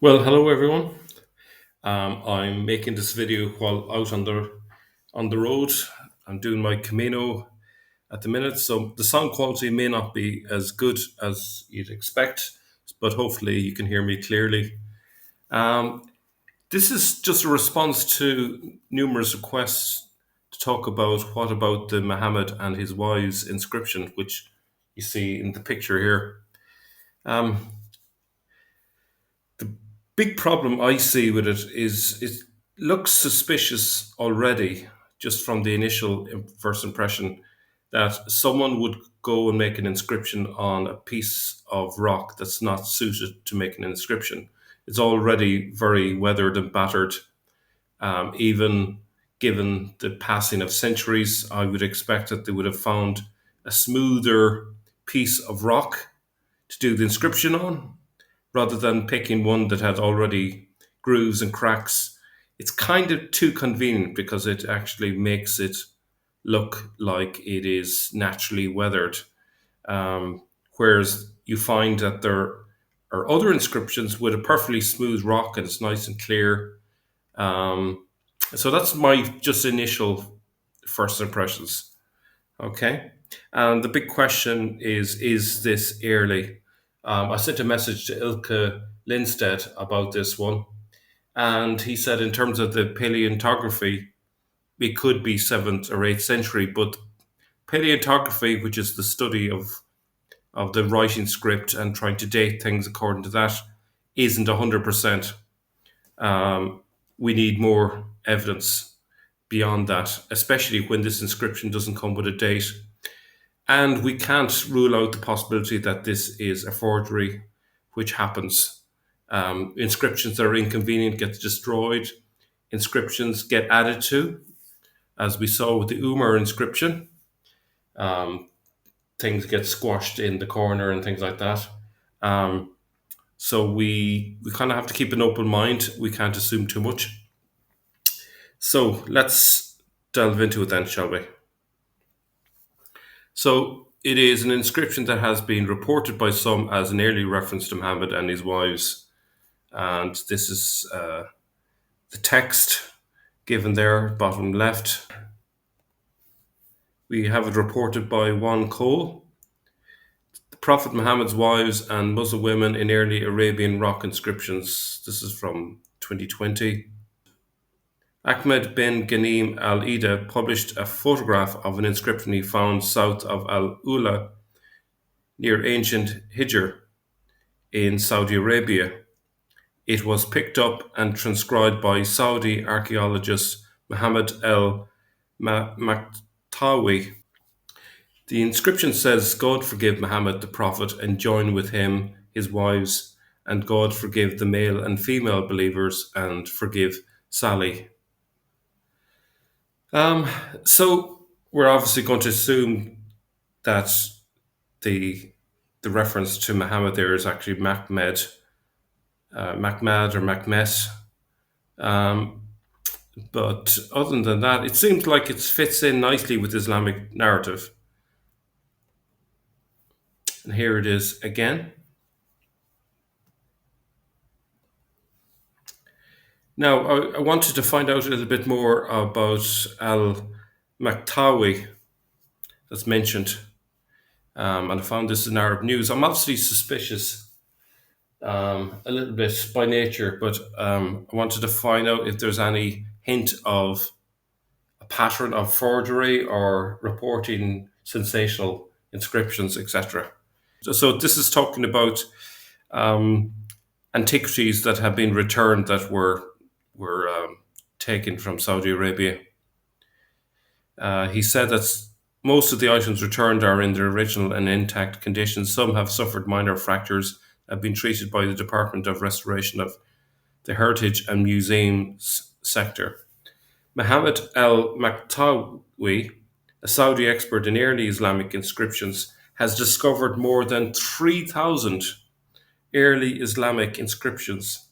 Well, hello everyone. I'm making this video while out on the road. I'm doing my Camino at the minute, so the sound quality may not be as good as you'd expect, but hopefully you can hear me clearly. Um, this is just a response to numerous requests to talk about what about the Muhammad and his wives inscription, which you see in the picture here. Um, The big problem I see with it is it looks suspicious already, just from the initial first impression, that someone would go and make an inscription on a piece of rock that's not suited to make an inscription. It's already very weathered and battered. Even given the passing of centuries, I would expect that they would have found a smoother piece of rock to do the inscription on rather than picking one that had already grooves and cracks. It's kind of too convenient because it actually makes it look like it is naturally weathered. Whereas you find that there are other inscriptions with a perfectly smooth rock and it's nice and clear. Um, so that's my just initial first impressions. Okay. And the big question is this early? I sent a message to Ilke Lindstedt about this one, and he said, in terms of the paleontography, it could be 7th or 8th century, but paleontography, which is the study of the writing script and trying to date things according to that, isn't 100%. We need more evidence beyond that, especially when this inscription doesn't come with a date. And we can't rule out the possibility that this is a forgery, which happens. Inscriptions that are inconvenient get destroyed. Inscriptions get added to, as we saw with the Umar inscription. Um, Things get squashed in the corner and things like that. Um, so we kind of have to keep an open mind. We can't assume too much. So let's delve into it then, shall we? So it is an inscription that has been reported by some as an early reference to Muhammad and his wives. And this is the text given there, bottom left. We have it reported by Juan Cole. The Prophet Muhammad's wives and Muslim women in early Arabian rock inscriptions. This is from 2020. Ahmed bin Ghanim al Ida published a photograph of an inscription he found south of Al Ula near ancient Hijr in Saudi Arabia. It was picked up and transcribed by Saudi archaeologist Muhammad el Maktawi. The inscription says, God forgive Muhammad the Prophet and join with him his wives, and God forgive the male and female believers and forgive Sally. Um, so we're obviously going to assume that the the reference to Muhammad there is actually Mahmed or Mahmet. Um, but other than that, it seems like it fits in nicely with Islamic narrative. And here it is again. Now, I wanted to find out a little bit more about Al Maktawi that's mentioned, and I found this in Arab News. I'm obviously suspicious a little bit by nature, but I wanted to find out if there's any hint of a pattern of forgery or reporting sensational inscriptions, etc. So this is talking about um, antiquities that have been returned that were taken from Saudi Arabia. He said that most of the items returned are in their original and intact condition. Some have suffered minor fractures, have been treated by the Department of Restoration of the Heritage and Museums sector. Mohammed Al Maktawi, a Saudi expert in early Islamic inscriptions, has discovered more than 3,000 early Islamic inscriptions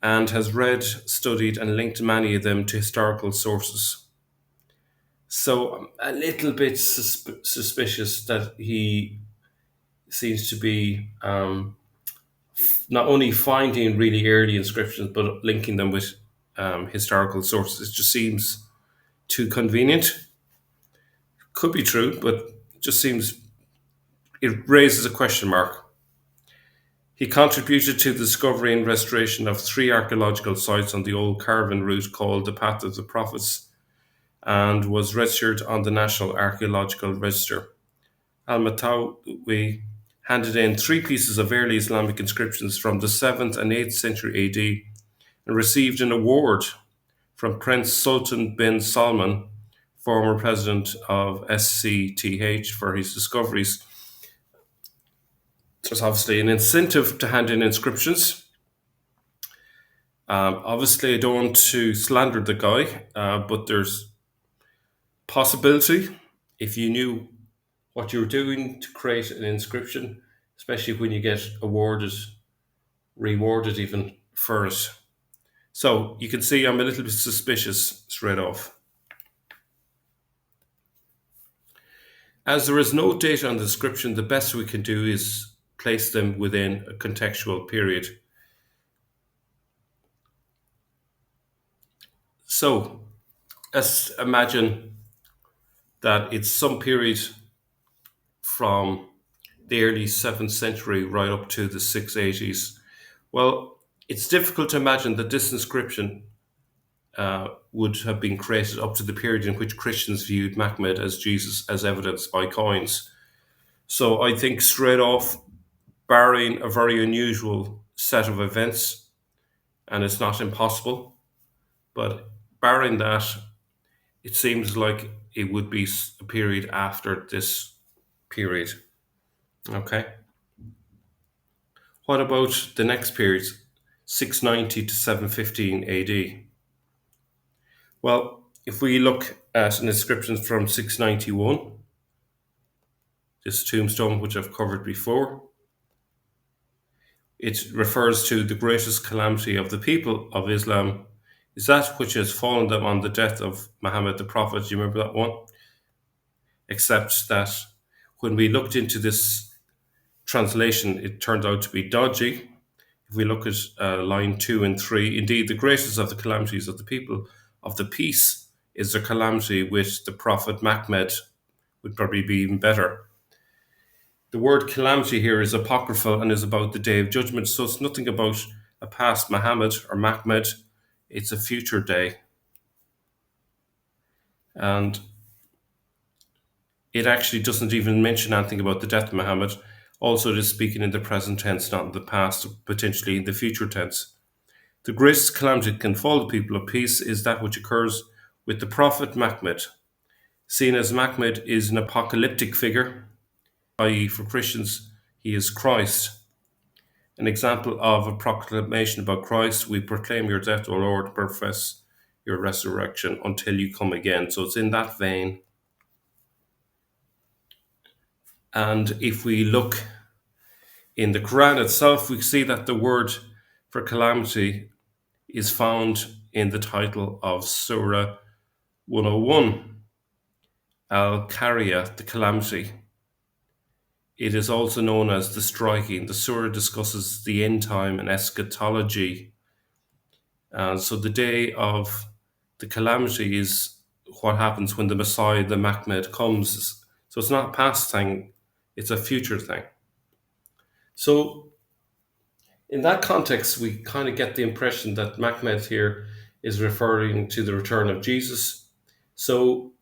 and has read, studied, and linked many of them to historical sources. So I'm a little bit suspicious that he seems to be not only finding really early inscriptions, but linking them with historical sources. It just seems too convenient. Could be true, but it just seems it raises a question mark. He contributed to the discovery and restoration of three archaeological sites on the old caravan route called the Path of the Prophets and was registered on the National Archaeological Register. Al-Matawi handed in three pieces of early Islamic inscriptions from the 7th and 8th century AD and received an award from Prince Sultan bin Salman, former president of SCTH, for his discoveries. There's obviously an incentive to hand in inscriptions. Obviously, I don't want to slander the guy, but there's possibility if you knew what you were doing to create an inscription, especially when you get awarded, rewarded even for it. So you can see I'm a little bit suspicious straight off. As there is no date on the inscription, the best we can do is place them within a contextual period. So let's imagine that it's some period from the early 7th century right up to the 680s. Well, it's difficult to imagine that this inscription would have been created up to the period in which Christians viewed Muhammad as Jesus, as evidenced by coins. So I think straight off, barring a very unusual set of events, and it's not impossible, but barring that, it seems like it would be a period after this period. Okay. What about the next period, 690 to 715 AD? Well, if we look at an inscription from 691, this tombstone, which I've covered before, it refers to the greatest calamity of the people of Islam is that which has fallen them on the death of Muhammad the Prophet. Do you remember that one? Except that when we looked into this translation, it turned out to be dodgy. If we look at line 2 and 3, indeed, the greatest of the calamities of the people of the peace is the calamity which the Prophet Muhammad would probably be even better. The word calamity here is apocryphal and is about the day of judgment, so it's nothing about a past Muhammad or Mahmed, it's a future day. And it actually doesn't even mention anything about the death of Muhammad. Also, it is speaking in the present tense, not in the past, potentially in the future tense. The greatest calamity that can fall the people of peace is that which occurs with the Prophet Muhammad. Seen as Muhammad is an apocalyptic figure, i.e., for Christians, he is Christ. An example of a proclamation about Christ, we proclaim your death, O Lord, profess your resurrection until you come again. So it's in that vein. And if we look in the Quran itself, we see that the word for calamity is found in the title of Surah 101, Al-Qariya, the calamity. It is also known as the striking. The surah discusses the end time and eschatology. So the day of the calamity is what happens when the Messiah, the Mahmed, comes. So it's not a past thing, it's a future thing. So in that context, we kind of get the impression that Mahmed here is referring to the return of Jesus. So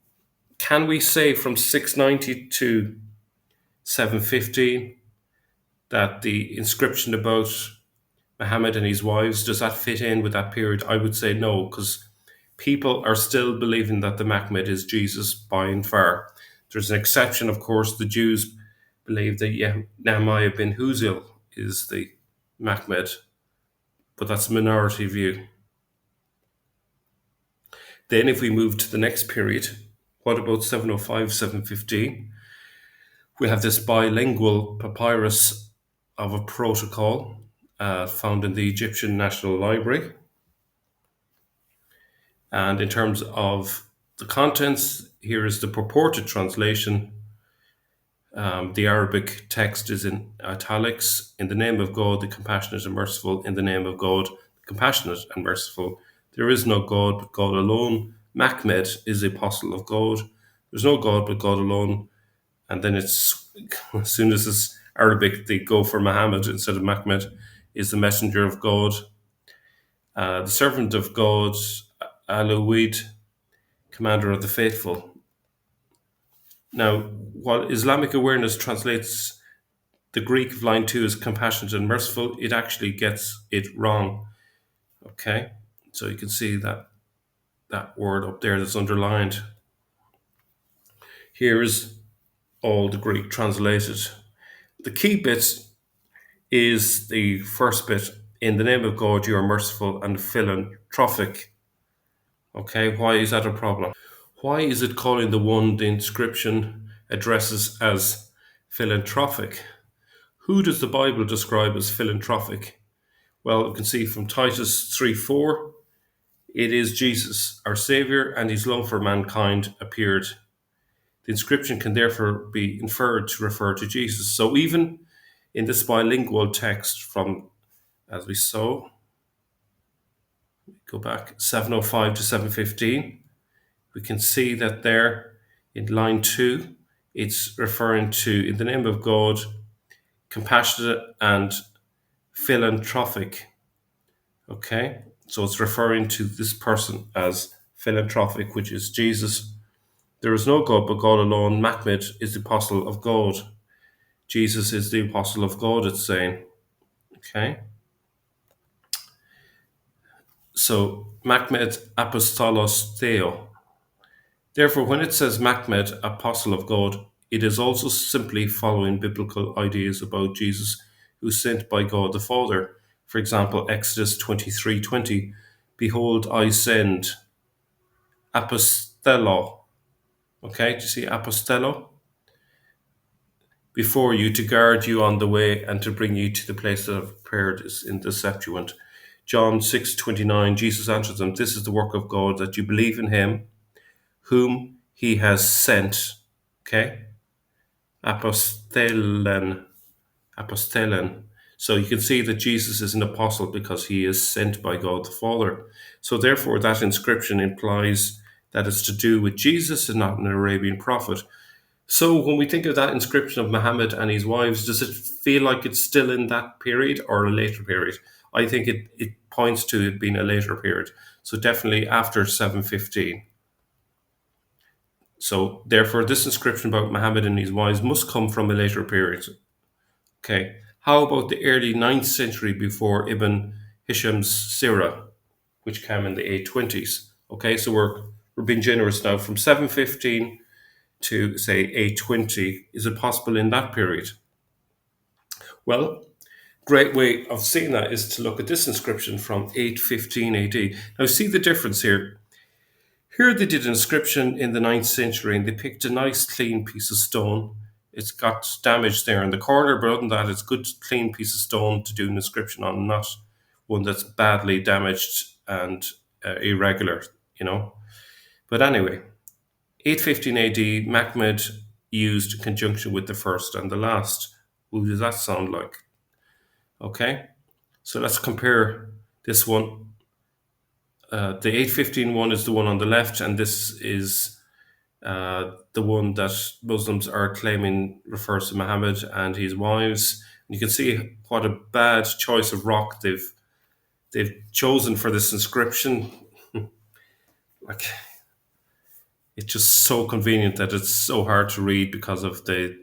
can we say from 690 to 715 that the inscription about Muhammad and his wives, does that fit in with that period? I would say no, because people are still believing that the Muhammad is Jesus by and far. There's an exception, of course. The Jews believe that Nehemiah bin Huzil is the Muhammad, but that's a minority view. Then if we move to the next period, what about 705, 715? We have this bilingual papyrus of a protocol found in the Egyptian National Library. And in terms of the contents, here is the purported translation. The Arabic text is in italics. In the name of God, the compassionate and merciful. In the name of God, the compassionate and merciful. There is no God but God alone. Mahmed is the apostle of God. There's no God but God alone. And then it's, as soon as it's Arabic, they go for Muhammad instead of Mahmed, is the messenger of God, the servant of God, Alawid, commander of the faithful. Now, while Islamic awareness translates the Greek of line 2 as compassionate and merciful, it actually gets it wrong. Okay, so you can see that word up there that's underlined. Here is all the Greek translated. The key bit is the first bit. In the name of God, you are merciful and philanthropic. Okay, why is that a problem? Why is it calling the one the inscription addresses as philanthropic? Who does the Bible describe as philanthropic? Well, you can see from Titus 3:4, it is Jesus, our Saviour, and his love for mankind appeared. The inscription can therefore be inferred to refer to Jesus. So even in this bilingual text from, as we saw, go back 705 to 715, we can see that there in line 2, it's referring to, in the name of God, compassionate and philanthropic. Okay, so it's referring to this person as philanthropic, which is Jesus. There is no God but God alone. Mahmed is the apostle of God. Jesus is the apostle of God, it's saying. Okay, so Mahmed apostolos theo. Therefore, when it says Mahmed, apostle of God, it is also simply following biblical ideas about Jesus, who is sent by God the Father. For example, Exodus 23:20, behold, I send apostello. Okay, do you see apostello? Before you to guard you on the way and to bring you to the place that I've prepared is in the Septuagint. John 6:29, Jesus answers them, this is the work of God, that you believe in him whom he has sent. Okay? Apostelen. Apostelen. So you can see that Jesus is an apostle because he is sent by God the Father. So therefore that inscription implies that it's to do with Jesus and not an Arabian prophet. So when we think of that inscription of Muhammad and his wives, does it feel like it's still in that period or a later period? I think it points to it being a later period. So definitely after 715. So therefore this inscription about Muhammad and his wives must come from a later period. Okay. How about the early 9th century before Ibn Hisham's Sirah, which came in the 820s? Okay, so we're being generous now. From 715 to say 820, is it possible in that period? Well, great way of seeing that is to look at this inscription from 815 AD. Now see the difference here. Here they did an inscription in the 9th century and they picked a nice clean piece of stone. It's got damage there in the corner, but other than that, it's a good clean piece of stone to do an inscription on, not one that's badly damaged and irregular, you know. But anyway, 815 AD, Mahmed used in conjunction with the first and the last. Who does that sound like? Okay, so let's compare this one. The 815 one is the one on the left, and this is the one that Muslims are claiming refers to Muhammad and his wives. And you can see what a bad choice of rock they've chosen for this inscription. Like, it's just so convenient that it's so hard to read because of the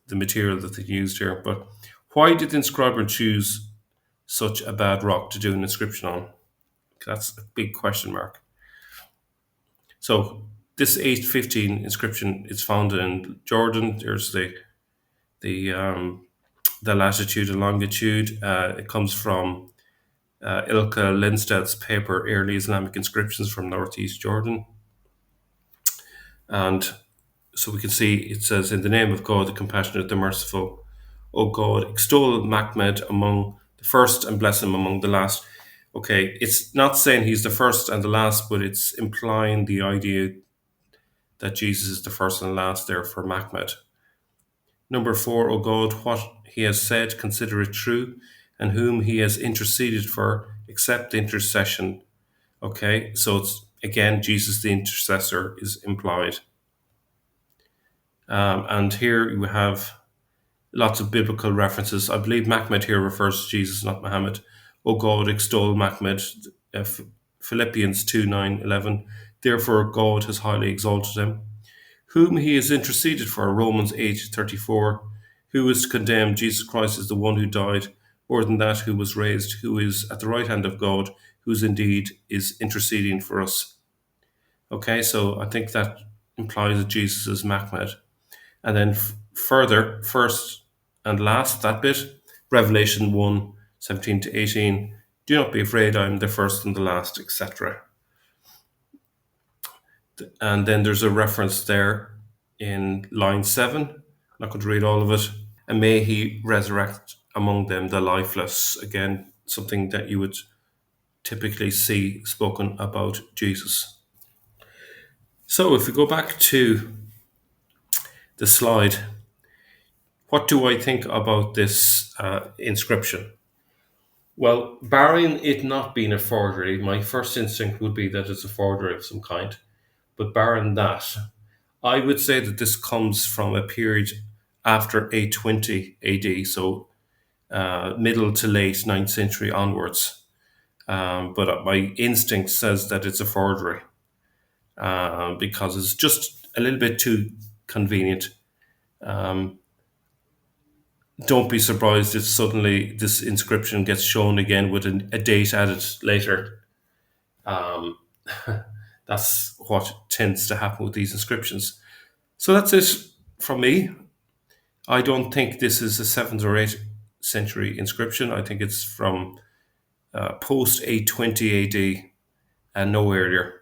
material that they used here. But why did the inscriber choose such a bad rock to do an inscription on? That's a big question mark. So this 815 inscription is found in Jordan. There's the the latitude and longitude. It comes from Ilka Lindsted's paper, Early Islamic Inscriptions from Northeast Jordan. And so we can see it says, in the name of God, the compassionate, the merciful, O God, extol Mahmed among the first and bless him among the last. Okay, it's not saying he's the first and the last, but it's implying the idea that Jesus is the first and last there for Mahmed. Number 4, O God, what he has said, consider it true, and whom he has interceded for, accept intercession. Okay, so it's again, Jesus the intercessor is implied. And here you have lots of biblical references. I believe Mahmed here refers to Jesus, not Muhammad. O God, extol Mahmed. Philippians 2 9 11. Therefore, God has highly exalted him. Whom he has interceded for, Romans 8:34. Who is to condemn? Jesus Christ is the one who died, more than that, who was raised, who is at the right hand of God, who's indeed is interceding for us. Okay, so I think that implies that Jesus is Mahmed. And then further, first and last, that bit, Revelation 1 17 to 18. Do not be afraid, I am the first and the last, etc. And then there's a reference there in line 7. I'm not going to read all of it. And may he resurrect among them the lifeless. Again, something that you would typically see spoken about Jesus. So if we go back to the slide, what do I think about this inscription? Well, barring it not being a forgery, my first instinct would be that it's a forgery of some kind. But barring that, I would say that this comes from a period after 820 AD, so middle to late 9th century onwards. But my instinct says that it's a forgery because it's just a little bit too convenient. Don't be surprised if suddenly this inscription gets shown again with a date added later. Um, that's what tends to happen with these inscriptions. So that's it from me. I don't think this is a 7th or 8th century inscription. I think it's from post 820 AD and no earlier.